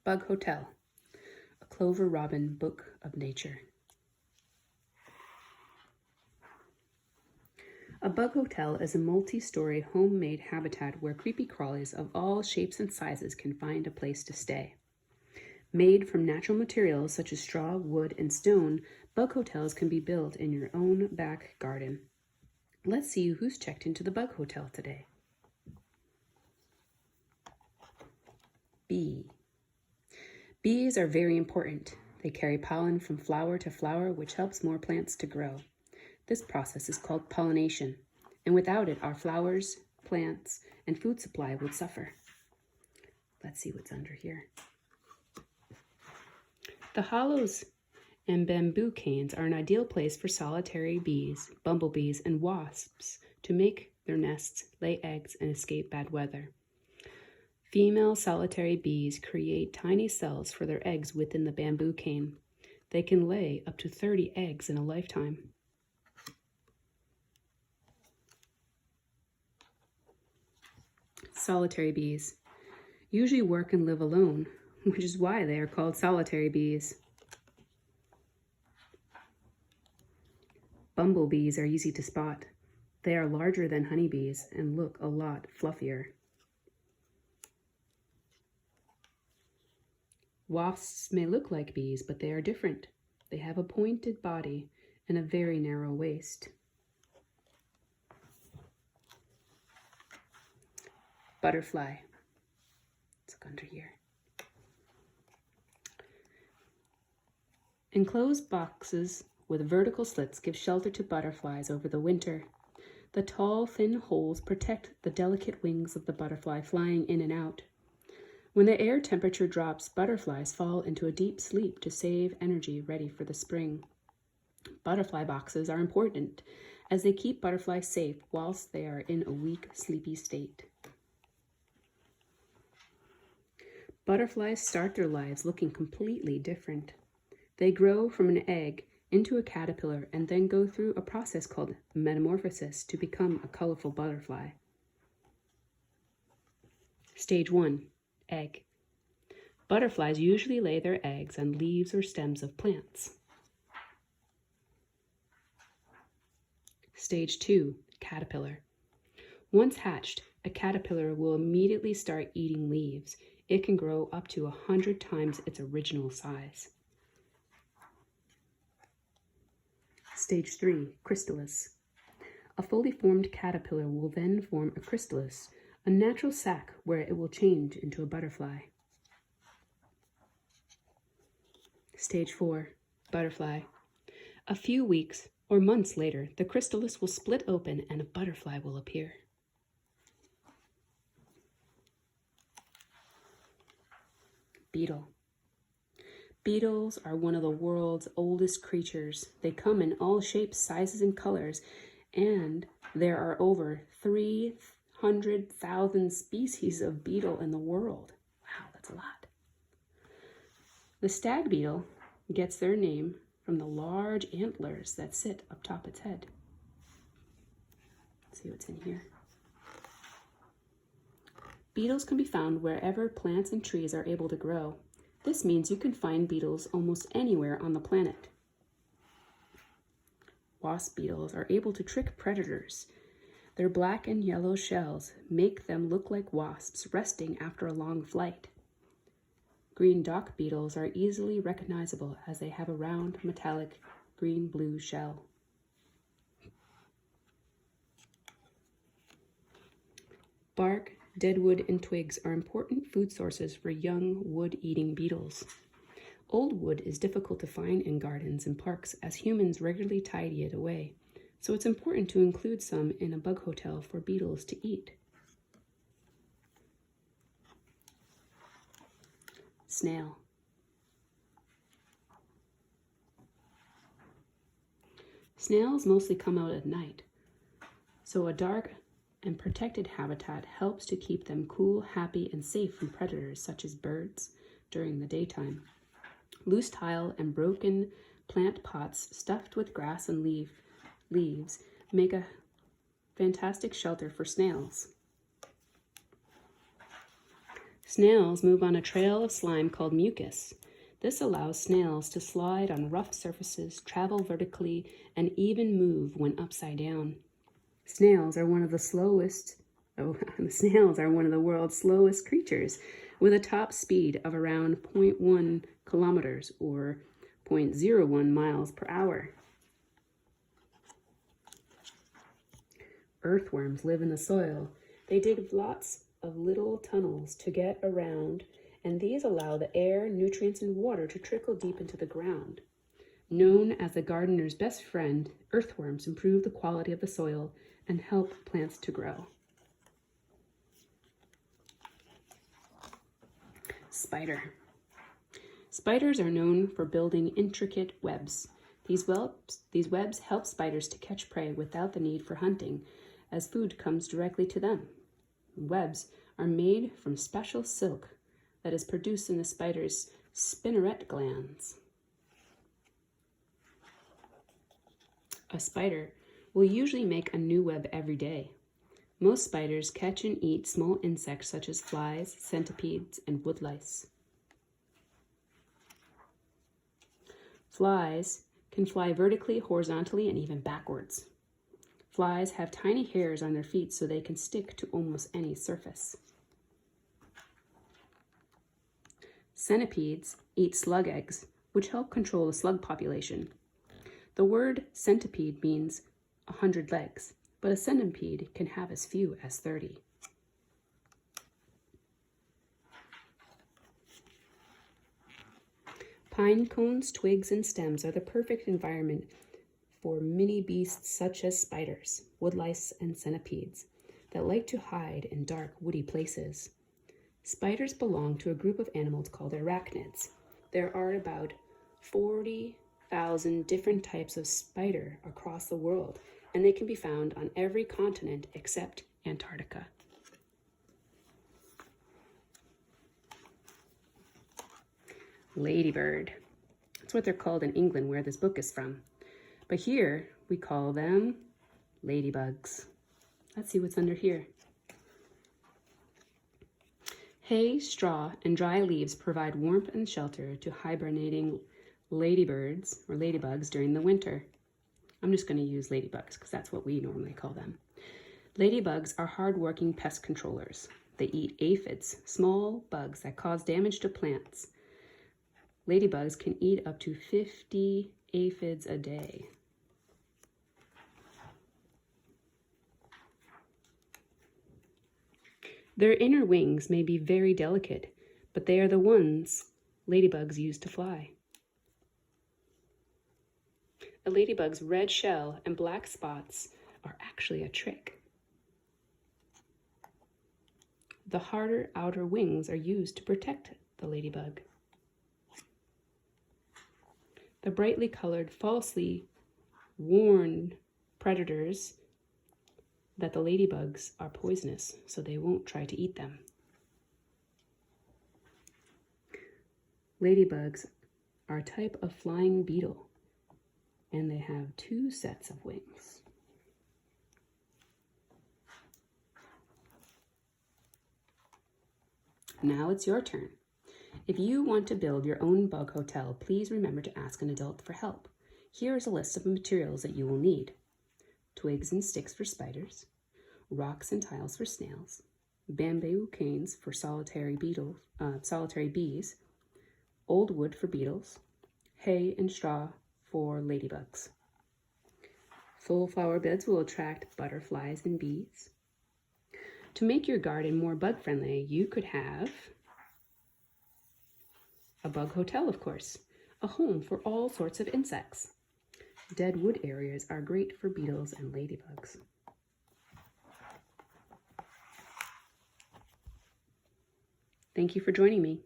Bug Hotel, a Clover Robin book of nature. A bug hotel is a multi-story homemade habitat where creepy crawlies of all shapes and sizes can find a place to stay. Made from natural materials such as straw, wood, and stone, bug hotels can be built in your own back garden. Let's see who's checked into the bug hotel today. Bee. Bees are very important. They carry pollen from flower to flower, which helps more plants to grow. This process is called pollination, and without it, our flowers, plants, and food supply would suffer. Let's see what's under here. The hollows and bamboo canes are an ideal place for solitary bees, bumblebees, and wasps to make their nests, lay eggs, and escape bad weather. Female solitary bees create tiny cells for their eggs within the bamboo cane. They can lay up to 30 eggs in a lifetime. Solitary bees usually work and live alone, which is why they are called solitary bees. Bumblebees are easy to spot. They are larger than honeybees and look a lot fluffier. Wasps may look like bees, but they are different. They have a pointed body and a very narrow waist. Butterfly. Let's look under here. Enclosed boxes with vertical slits give shelter to butterflies over the winter. The tall, thin holes protect the delicate wings of the butterfly flying in and out. When the air temperature drops, butterflies fall into a deep sleep to save energy ready for the spring. Butterfly boxes are important as they keep butterflies safe whilst they are in a weak, sleepy state. Butterflies start their lives looking completely different. They grow from an egg into a caterpillar and then go through a process called metamorphosis to become a colorful butterfly. Stage 1. Egg. Butterflies usually lay their eggs on leaves or stems of plants. Stage 2. Caterpillar. Once hatched, a caterpillar will immediately start eating leaves. It can grow up to 100 times its original size. Stage 3. Chrysalis. A fully formed caterpillar will then form a chrysalis, a natural sac where it will change into a butterfly. Stage 4. Butterfly. A few weeks or months later, the chrysalis will split open and a butterfly will appear. Beetle. Beetles are one of the world's oldest creatures. They come in all shapes, sizes, and colors, and there are over 300,000 species of beetle in the world. Wow, that's a lot. The stag beetle gets their name from the large antlers that sit up top its head. Let's see what's in here. Beetles can be found wherever plants and trees are able to grow. This means you can find beetles almost anywhere on the planet. Wasp beetles are able to trick predators. Their black and yellow shells make them look like wasps resting after a long flight. Green dock beetles are easily recognizable as they have a round, metallic, green-blue shell. Bark, deadwood, and twigs are important food sources for young wood-eating beetles. Old wood is difficult to find in gardens and parks as humans regularly tidy it away, so it's important to include some in a bug hotel for beetles to eat. Snail. Snails mostly come out at night, so a dark and protected habitat helps to keep them cool, happy, and safe from predators such as birds during the daytime. Loose tile and broken plant pots stuffed with grass and leaves make a fantastic shelter for snails. Snails move on a trail of slime called mucus. This allows snails to slide on rough surfaces, travel vertically, and even move when upside down. Snails are one of the world's slowest creatures, with a top speed of around 0.1 kilometers or 0.01 miles per hour. Earthworms live in the soil. They dig lots of little tunnels to get around, and these allow the air, nutrients, and water to trickle deep into the ground. Known as the gardener's best friend, earthworms improve the quality of the soil and help plants to grow. Spider. Spiders are known for building intricate webs. These webs help spiders to catch prey without the need for hunting, as food comes directly to them. Webs are made from special silk that is produced in the spider's spinneret glands. A spider will usually make a new web every day. Most spiders catch and eat small insects such as flies, centipedes, and woodlice. Flies can fly vertically, horizontally, and even backwards. Flies have tiny hairs on their feet so they can stick to almost any surface. Centipedes eat slug eggs, which help control the slug population. The word centipede means 100 legs, but a centipede can have as few as 30. Pine cones, twigs, and stems are the perfect environment for mini beasts such as spiders, woodlice, and centipedes that like to hide in dark, woody places. Spiders belong to a group of animals called arachnids. There are about 40,000 different types of spider across the world, and they can be found on every continent except Antarctica. Ladybird. That's what they're called in England, where this book is from. But here, we call them ladybugs. Let's see what's under here. Hay, straw, and dry leaves provide warmth and shelter to hibernating ladybirds or ladybugs during the winter. I'm just going to use ladybugs because that's what we normally call them. Ladybugs are hard-working pest controllers. They eat aphids, small bugs that cause damage to plants. Ladybugs can eat up to 50 aphids a day. Their inner wings may be very delicate, but they are the ones ladybugs use to fly. A ladybug's red shell and black spots are actually a trick. The harder outer wings are used to protect the ladybug. The brightly colored, falsely warn predators that the ladybugs are poisonous, so they won't try to eat them. Ladybugs are a type of flying beetle, and they have 2 sets of wings. Now it's your turn. If you want to build your own bug hotel, please remember to ask an adult for help. Here is a list of materials that you will need. Twigs and sticks for spiders, rocks and tiles for snails, bamboo canes for solitary bees, old wood for beetles, hay and straw for ladybugs. Full flower beds will attract butterflies and bees. To make your garden more bug-friendly, you could have a bug hotel, of course, a home for all sorts of insects. Dead wood areas are great for beetles and ladybugs. Thank you for joining me.